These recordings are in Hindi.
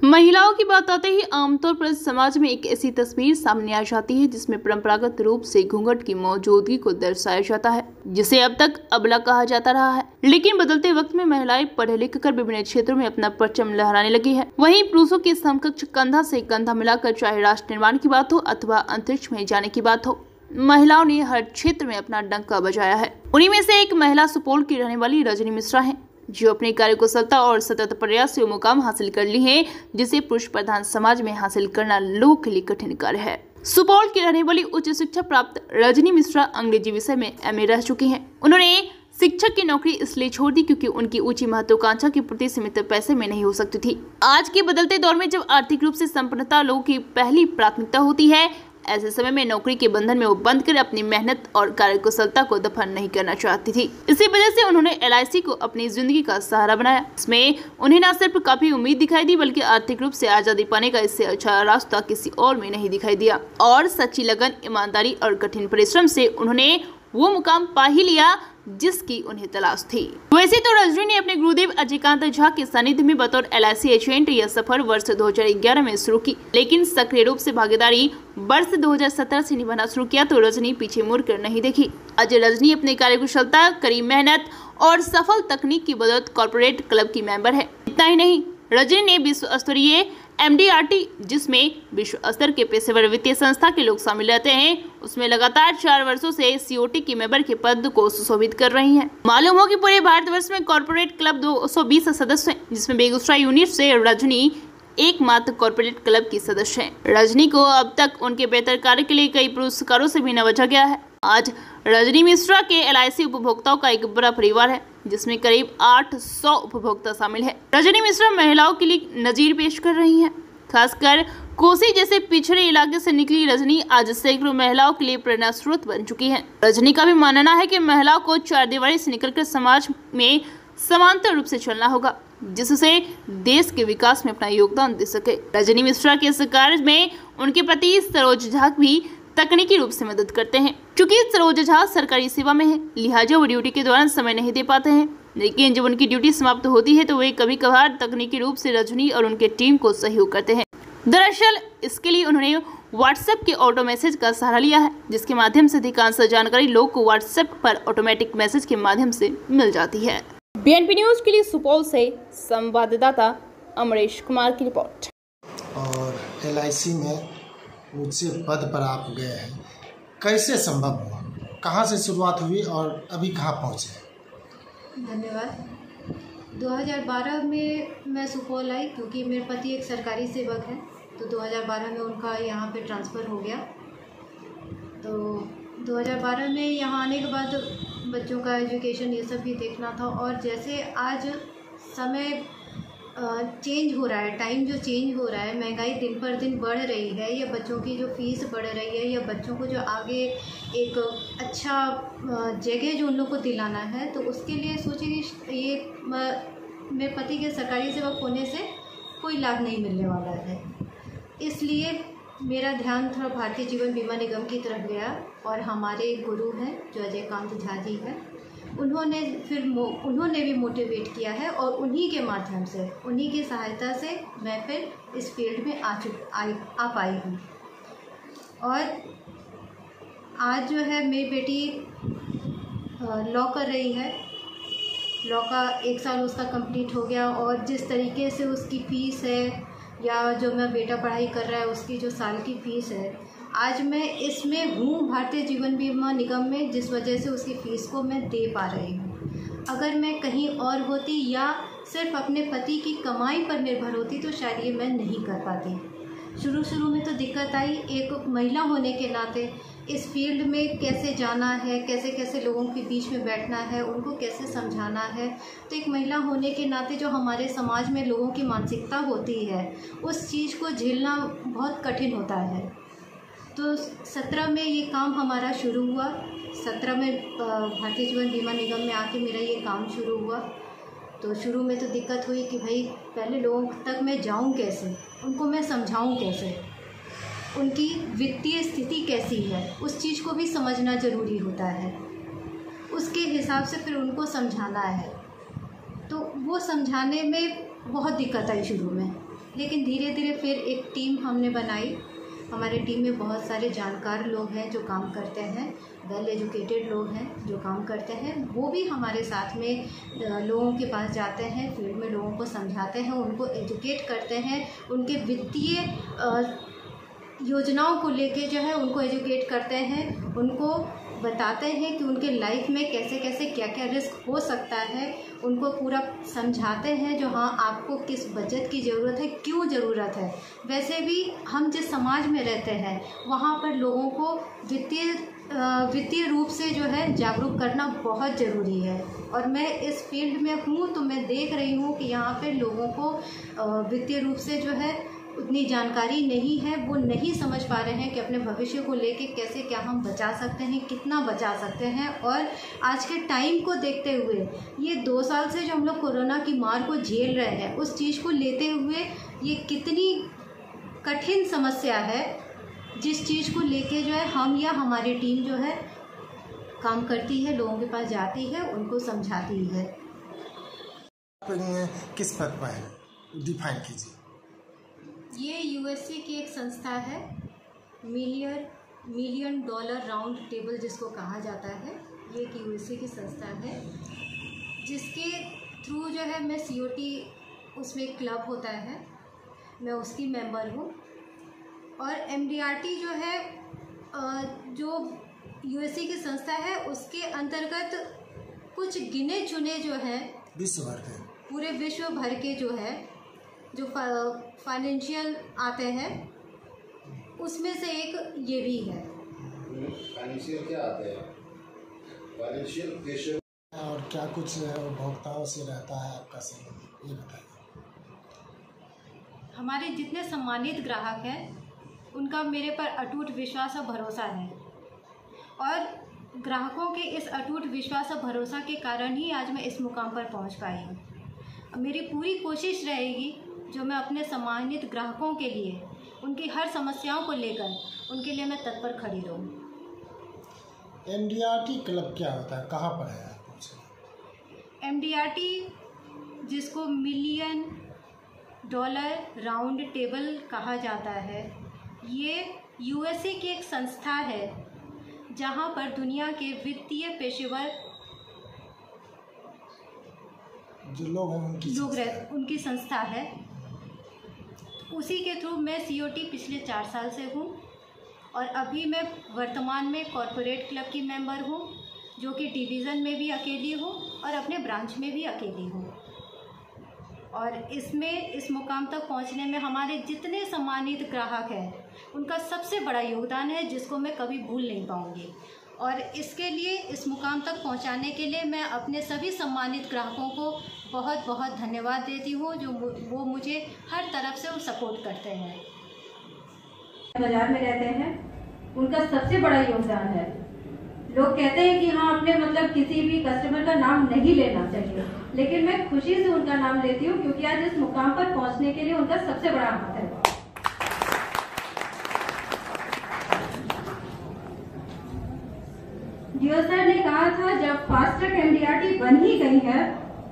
महिलाओं की बात आते ही आमतौर पर समाज में एक ऐसी तस्वीर सामने आ जाती है जिसमें परंपरागत रूप से घूंघट की मौजूदगी को दर्शाया जाता है, जिसे अब तक अबला कहा जाता रहा है। लेकिन बदलते वक्त में महिलाएं पढ़ लिख कर विभिन्न क्षेत्रों में अपना परचम लहराने लगी है। वहीं पुरुषों के समकक्ष कंधा से कंधा मिलाकर चाहे राष्ट्र निर्माण की बात हो अथवा अंतरिक्ष में जाने की बात हो, महिलाओं ने हर क्षेत्र में अपना डंका बजाया है। उन्हीं में से एक महिला सुपौल की रहने वाली रजनी मिश्रा है, जो अपनी कार्यकुशलता और सतत प्रयास से मुकाम हासिल कर ली है, जिसे पुरुष प्रधान समाज में हासिल करना लोगों के लिए कठिन कार्य है। सुपौल की रहने वाली उच्च शिक्षा प्राप्त रजनी मिश्रा अंग्रेजी विषय में एमए रह चुकी हैं। उन्होंने शिक्षक की नौकरी इसलिए छोड़ दी क्योंकि उनकी ऊंची महत्वाकांक्षा की पूर्ति सीमित पैसे में नहीं हो सकती थी। आज के बदलते दौर में जब आर्थिक रूप से संपन्नता लोगों की पहली प्राथमिकता होती है, ऐसे समय में नौकरी के बंधन में वो बंद कर अपनी मेहनत और कार्यकुशलता को दफन नहीं करना चाहती थी। इसी वजह से उन्होंने LIC को अपनी जिंदगी का सहारा बनाया। इसमें उन्हें न सिर्फ काफी उम्मीद दिखाई दी, बल्कि आर्थिक रूप से आजादी पाने का इससे अच्छा रास्ता किसी और में नहीं दिखाई दिया। और सच्ची लगन, ईमानदारी और कठिन परिश्रम से उन्होंने वो मुकाम पा ही लिया जिसकी उन्हें तलाश थी। वैसे तो रजनी ने अपने गुरुदेव अजयकांत झा के सानिध्य में बतौर LIC एजेंट यह सफर वर्ष 2011 में शुरू की, लेकिन सक्रिय रूप से भागीदारी वर्ष 2017 से निभाना शुरू किया तो रजनी पीछे मुड़कर नहीं देखी। आज रजनी अपनी कार्यकुशलता, कड़ी मेहनत और सफल तकनीक की बदौलत कॉर्पोरेट क्लब की मेंबर है। इतना ही नहीं, रजनी ने विश्व स्तरीय MDRT, जिसमें विश्व स्तर के पेशेवर वित्तीय संस्था के लोग शामिल रहते हैं, उसमें लगातार 4 वर्षों से COT की मेंबर के पद को सुशोभित कर रही हैं। मालूम हो कि पूरे भारतवर्ष में कॉर्पोरेट क्लब 220 सदस्य हैं, जिसमें बेगूसराय यूनिट से रजनी एकमात्र कॉर्पोरेट क्लब की सदस्य है। रजनी को अब तक उनके बेहतर कार्य के लिए कई पुरस्कारों से भी नवाजा गया है। आज रजनी मिश्रा के LIC उपभोक्ताओं का एक बड़ा परिवार है, जिसमें करीब 800 उपभोक्ता शामिल है। रजनी मिश्रा महिलाओं के लिए नजीर पेश कर रही हैं। खासकर कोसी जैसे पिछड़े इलाके से निकली रजनी आज सैकड़ों महिलाओं के लिए प्रेरणा स्रोत बन चुकी है। रजनी का भी मानना है कि महिलाओं को चारदीवारी से निकलकर समाज में समांतर रूप से चलना होगा, जिससे देश के विकास में अपना योगदान दे सके। रजनी मिश्रा के इस कार्य में उनके पति सरोज झा भी तकनीकी रूप से मदद करते हैं। क्योंकि सरोज झा सरकारी सेवा में है, लिहाजा वो ड्यूटी के दौरान समय नहीं दे पाते हैं, लेकिन जब उनकी ड्यूटी समाप्त होती है तो वे कभी कभार तकनीकी रूप से रजनी और उनके टीम को सहयोग करते हैं। दरअसल इसके लिए उन्होंने WhatsApp के ऑटो मैसेज का सहारा लिया है, जिसके माध्यम से अधिकांश जानकारी लोग को WhatsApp पर ऑटोमेटिक मैसेज के माध्यम से मिल जाती है। BNP न्यूज के लिए सुपौल से संवाददाता अमरेश कुमार की रिपोर्ट। और LIC में ऊंचे पद पर आप गए हैं, कैसे संभव हुआ, कहाँ से शुरुआत हुई और अभी कहाँ पहुँचे? धन्यवाद। 2012 में मैं सुपौल आई क्योंकि मेरे पति एक सरकारी सेवक हैं, तो 2012 में उनका यहाँ पे ट्रांसफ़र हो गया। तो 2012 में यहाँ आने के बाद बच्चों का एजुकेशन ये सब भी देखना था, और जैसे आज समय चेंज हो रहा है, टाइम जो चेंज हो रहा है, महंगाई दिन पर दिन बढ़ रही है, या बच्चों की जो फीस बढ़ रही है, या बच्चों को जो आगे एक अच्छा जगह जो उन लोग को दिलाना है, तो उसके लिए सोचे कि ये मेरे पति के सरकारी सेवक होने से कोई लाभ नहीं मिलने वाला है। इसलिए मेरा ध्यान थोड़ा भारतीय जीवन बीमा निगम की तरफ गया, और हमारे गुरु हैं जो अजयकांत झा जी हैं, उन्होंने भी मोटिवेट किया है, और उन्हीं के माध्यम से, उन्हीं की सहायता से मैं फिर इस फील्ड में आ पाई हूँ। और आज जो है मेरी बेटी लॉ कर रही है, लॉ का 1 साल उसका कंप्लीट हो गया, और जिस तरीके से उसकी फ़ीस है, या जो मैं बेटा पढ़ाई कर रहा है उसकी जो साल की फ़ीस है, आज मैं इसमें हूँ भारतीय जीवन बीमा निगम में, जिस वजह से उसकी फ़ीस को मैं दे पा रही हूँ। अगर मैं कहीं और होती या सिर्फ अपने पति की कमाई पर निर्भर होती तो शायद ये मैं नहीं कर पाती। शुरू में तो दिक्कत आई, एक महिला होने के नाते इस फील्ड में कैसे जाना है, कैसे कैसे लोगों के बीच में बैठना है, उनको कैसे समझाना है। तो एक महिला होने के नाते जो हमारे समाज में लोगों की मानसिकता होती है, उस चीज़ को झेलना बहुत कठिन होता है। तो 17 में ये काम हमारा शुरू हुआ। 17 में भारतीय जीवन बीमा निगम में आके मेरा ये काम शुरू हुआ। तो शुरू में तो दिक्कत हुई कि भाई पहले लोगों तक मैं जाऊं कैसे, उनको मैं समझाऊं कैसे, उनकी वित्तीय स्थिति कैसी है, उस चीज़ को भी समझना ज़रूरी होता है। उसके हिसाब से फिर उनको समझाना है। तो वो समझाने में बहुत दिक्कत आई शुरू में, लेकिन धीरे धीरे फिर एक टीम हमने बनाई। हमारे टीम में बहुत सारे जानकार लोग हैं जो काम करते हैं, वेल एजुकेटेड लोग हैं जो काम करते हैं। वो भी हमारे साथ में लोगों के पास जाते हैं, फील्ड में लोगों को समझाते हैं, उनको एजुकेट करते हैं, उनके वित्तीय योजनाओं को लेके जो है उनको एजुकेट करते हैं, उनको बताते हैं कि उनके लाइफ में कैसे कैसे क्या क्या रिस्क हो सकता है, उनको पूरा समझाते हैं जो हाँ आपको किस बचत की ज़रूरत है, क्यों ज़रूरत है। वैसे भी हम जिस समाज में रहते हैं वहाँ पर लोगों को वित्तीय रूप से जो है जागरूक करना बहुत ज़रूरी है। और मैं इस फील्ड में हूँ तो मैं देख रही हूँ कि यहाँ पे लोगों को वित्तीय रूप से जो है उतनी जानकारी नहीं है, वो नहीं समझ पा रहे हैं कि अपने भविष्य को लेके कैसे क्या हम बचा सकते हैं, कितना बचा सकते हैं। और आज के टाइम को देखते हुए ये 2 साल से जो हम लोग कोरोना की मार को झेल रहे हैं, उस चीज़ को लेते हुए ये कितनी कठिन समस्या है, जिस चीज़ को लेके जो है हम या हमारी टीम जो है काम करती है, लोगों के पास जाती है, उनको समझाती है। किस पद पर है, डिफाइन कीजिए। ये यूएसए की एक संस्था है, मिलियन डॉलर राउंड टेबल जिसको कहा जाता है। ये एक यूएसए की संस्था है जिसके थ्रू जो है मैं सीओटी, उसमें एक क्लब होता है, मैं उसकी मेंबर हूँ। और एमडीआरटी जो है जो यूएसए की संस्था है उसके अंतर्गत कुछ गिने चुने जो हैं विश्व भर के, पूरे विश्व भर के जो है जो फाइनेंशियल आते हैं उसमें से एक ये भी है। फाइनेंशियल क्या आते हैं? फाइनेंशियल पेशे और क्या कुछ उपभोक्ताओं से रहता है आपका संबंध, ये बताइए। हमारे जितने सम्मानित ग्राहक हैं उनका मेरे पर अटूट विश्वास और भरोसा है, और ग्राहकों के इस अटूट विश्वास और भरोसा के कारण ही आज मैं इस मुकाम पर पहुंच पाई हूं। मेरी पूरी कोशिश रहेगी जो मैं अपने सम्मानित ग्राहकों के लिए, उनकी हर समस्याओं को लेकर उनके लिए मैं तत्पर खड़ी रहूँ। एमडीआरटी क्लब क्या होता है, कहाँ पर है? एमडीआरटी जिसको मिलियन डॉलर राउंड टेबल कहा जाता है, ये यूएसए की एक संस्था है जहाँ पर दुनिया के वित्तीय पेशेवर जो लोग हैं उनकी संस्था है। उसी के थ्रू मैं सीओटी पिछले 4 साल से हूँ, और अभी मैं वर्तमान में कॉरपोरेट क्लब की मेंबर हूँ, जो कि डिवीज़न में भी अकेली हूँ और अपने ब्रांच में भी अकेली हूँ। और इसमें इस मुकाम तक पहुँचने में हमारे जितने सम्मानित ग्राहक हैं उनका सबसे बड़ा योगदान है, जिसको मैं कभी भूल नहीं पाऊँगी। और इसके लिए, इस मुकाम तक पहुंचाने के लिए मैं अपने सभी सम्मानित ग्राहकों को बहुत बहुत धन्यवाद देती हूं, जो वो मुझे हर तरफ से वो सपोर्ट करते हैं। बाजार में रहते हैं, उनका सबसे बड़ा योगदान है। लोग कहते हैं कि हाँ अपने मतलब किसी भी कस्टमर का नाम नहीं लेना चाहिए, लेकिन मैं खुशी से उनका नाम लेती हूँ क्योंकि आज इस मुकाम पर पहुँचने के लिए उनका सबसे बड़ा हाथ है। जियो सर ने कहा था जब फास्ट ट्रैक एमडीआरटी बन ही गई है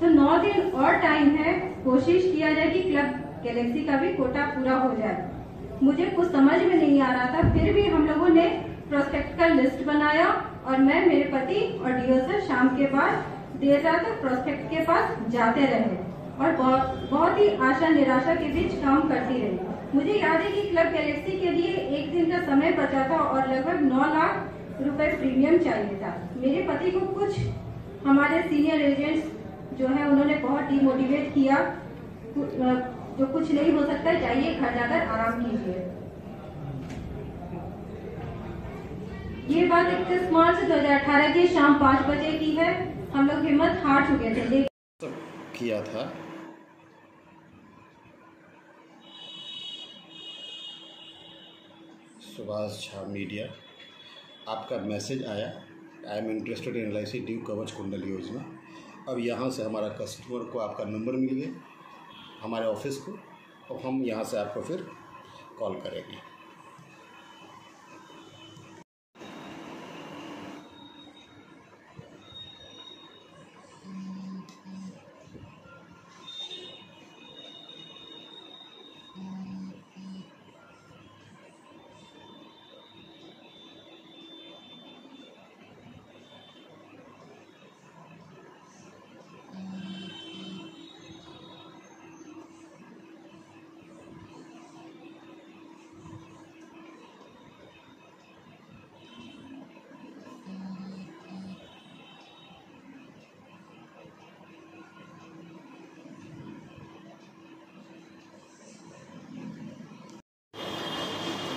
तो 9 दिन और टाइम है, कोशिश किया जाए कि क्लब गैलेक्सी का भी कोटा पूरा हो जाए। मुझे कुछ समझ में नहीं आ रहा था, फिर भी हम लोगों ने प्रोस्पेक्ट का लिस्ट बनाया और मैं, मेरे पति और डीओ सर शाम के बाद देर रात तक प्रोस्पेक्ट के पास जाते रहे और बहुत ही आशा निराशा के बीच काम करती रही। मुझे याद है कि क्लब गैलेक्सी के लिए 1 दिन का समय बचा था और लगभग 9 लाख रुपए प्रीमियम चाहिए था। मेरे पति को कुछ हमारे सीनियर एजेंट्स जो है उन्होंने बहुत डिमोटिवेट किया, जो कुछ नहीं हो सकता, जाइए घर जाकर आराम कीजिए। ये बात 31 मार्च 2018 की शाम 5 बजे की है। हम लोग हिम्मत हार चुके थे। किया था सुभाष झा मीडिया, आपका मैसेज आया, I am interested in LIC due कवच कुंडल योजना। अब यहाँ से हमारा कस्टमर को आपका नंबर मिल गया, हमारे ऑफिस को, और हम यहाँ से आपको फिर कॉल करेंगे।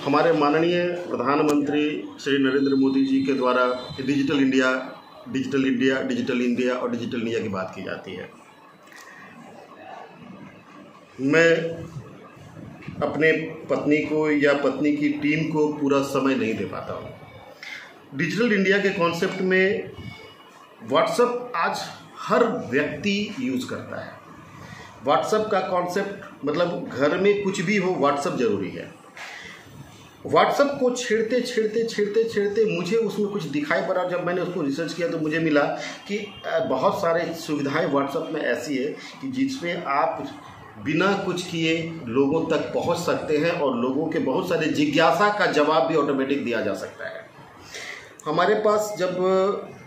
हमारे माननीय प्रधानमंत्री श्री नरेंद्र मोदी जी के द्वारा डिजिटल इंडिया और डिजिटल इंडिया की बात की जाती है। मैं अपने पत्नी को या पत्नी की टीम को पूरा समय नहीं दे पाता हूँ। डिजिटल इंडिया के कॉन्सेप्ट में व्हाट्सएप आज हर व्यक्ति यूज़ करता है। व्हाट्सएप का कॉन्सेप्ट मतलब घर में कुछ भी हो व्हाट्सएप ज़रूरी है। व्हाट्सएप को छेड़ते मुझे उसमें कुछ दिखाई पड़ा। जब मैंने उसको रिसर्च किया तो मुझे मिला कि बहुत सारे सुविधाएं व्हाट्सएप में ऐसी है कि जिसमें आप बिना कुछ किए लोगों तक पहुंच सकते हैं और लोगों के बहुत सारे जिज्ञासा का जवाब भी ऑटोमेटिक दिया जा सकता है। हमारे पास जब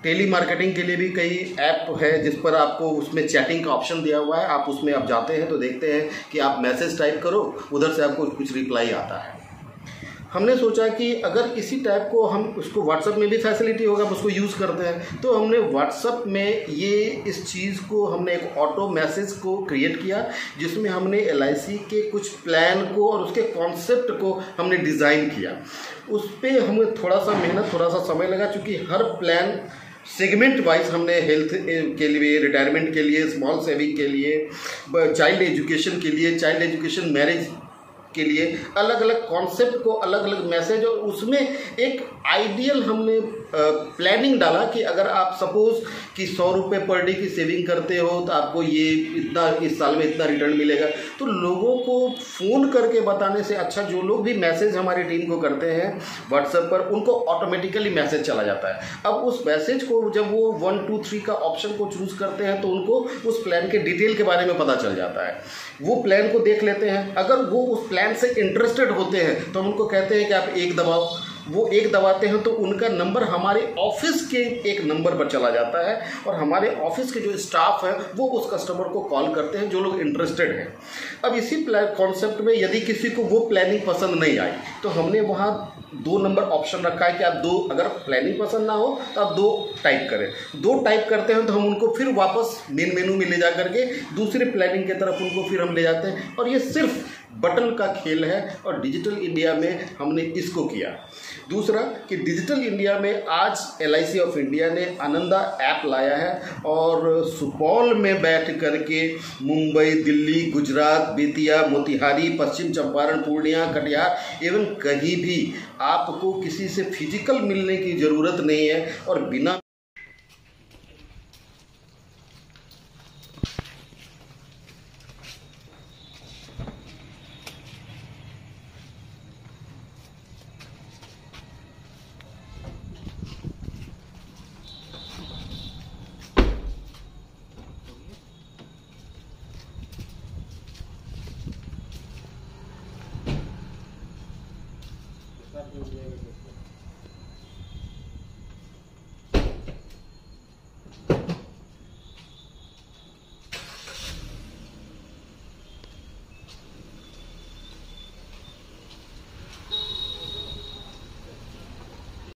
टेली मार्केटिंग के लिए भी कई ऐप है जिस पर आपको उसमें चैटिंग का ऑप्शन दिया हुआ है। आप उसमें आप जाते हैं तो देखते हैं कि आप मैसेज टाइप करो, उधर से आपको कुछ रिप्लाई आता है। हमने सोचा कि अगर इसी टाइप को हम उसको व्हाट्सएप में भी फैसिलिटी होगा, हम उसको यूज़ करते हैं, तो हमने व्हाट्सएप में इस चीज़ को हमने एक ऑटो मैसेज को क्रिएट किया जिसमें हमने LIC के कुछ प्लान को और उसके कॉन्सेप्ट को हमने डिज़ाइन किया। उस पर हमें थोड़ा सा मेहनत, थोड़ा सा समय लगा, चूँकि हर प्लान सेगमेंट वाइज हमने हेल्थ के लिए, रिटायरमेंट के लिए, स्मॉल सेविंग के लिए, चाइल्ड एजुकेशन के लिए, चाइल्ड एजुकेशन मैरिज के लिए अलग अलग कॉन्सेप्ट को, अलग अलग मैसेज, और उसमें एक आइडियल हमने प्लानिंग डाला कि अगर आप सपोज कि 100 रुपये पर डे की सेविंग करते हो तो आपको ये इतना इस साल में इतना रिटर्न मिलेगा। तो लोगों को फ़ोन करके बताने से अच्छा जो लोग भी मैसेज हमारी टीम को करते हैं व्हाट्सएप पर, उनको ऑटोमेटिकली मैसेज चला जाता है। अब उस मैसेज को जब वो 1 2 3 का ऑप्शन को चूज़ करते हैं तो उनको उस प्लान के डिटेल के बारे में पता चल जाता है। वो प्लान को देख लेते हैं, अगर वो उस प्लान से इंटरेस्टेड होते हैं तो हम उनको कहते हैं कि आप एक दबाओ। वो एक दबाते हैं तो उनका नंबर हमारे ऑफिस के एक नंबर पर चला जाता है और हमारे ऑफिस के जो स्टाफ है वो उस कस्टमर को कॉल करते हैं जो लोग इंटरेस्टेड हैं। अब इसी कॉन्सेप्ट में यदि किसी को वो प्लानिंग पसंद नहीं आई तो हमने वहाँ 2 नंबर ऑप्शन रखा है कि आप 2, अगर प्लानिंग पसंद ना हो तो आप 2 टाइप करें। 2 टाइप करते हैं तो हम उनको फिर वापस मेन मेनू में ले जा करके दूसरे प्लानिंग की तरफ उनको फिर हम ले जाते हैं। और ये सिर्फ बटन का खेल है और डिजिटल इंडिया में हमने इसको किया। दूसरा कि डिजिटल इंडिया में आज LIC ऑफ इंडिया ने आनंदा ऐप लाया है और सुपौल में बैठ करके मुंबई, दिल्ली, गुजरात, बेतिया, मोतिहारी, पश्चिम चंपारण, पूर्णिया, कटिहार एवं कहीं भी आपको किसी से फिजिकल मिलने की ज़रूरत नहीं है और बिना Gracias.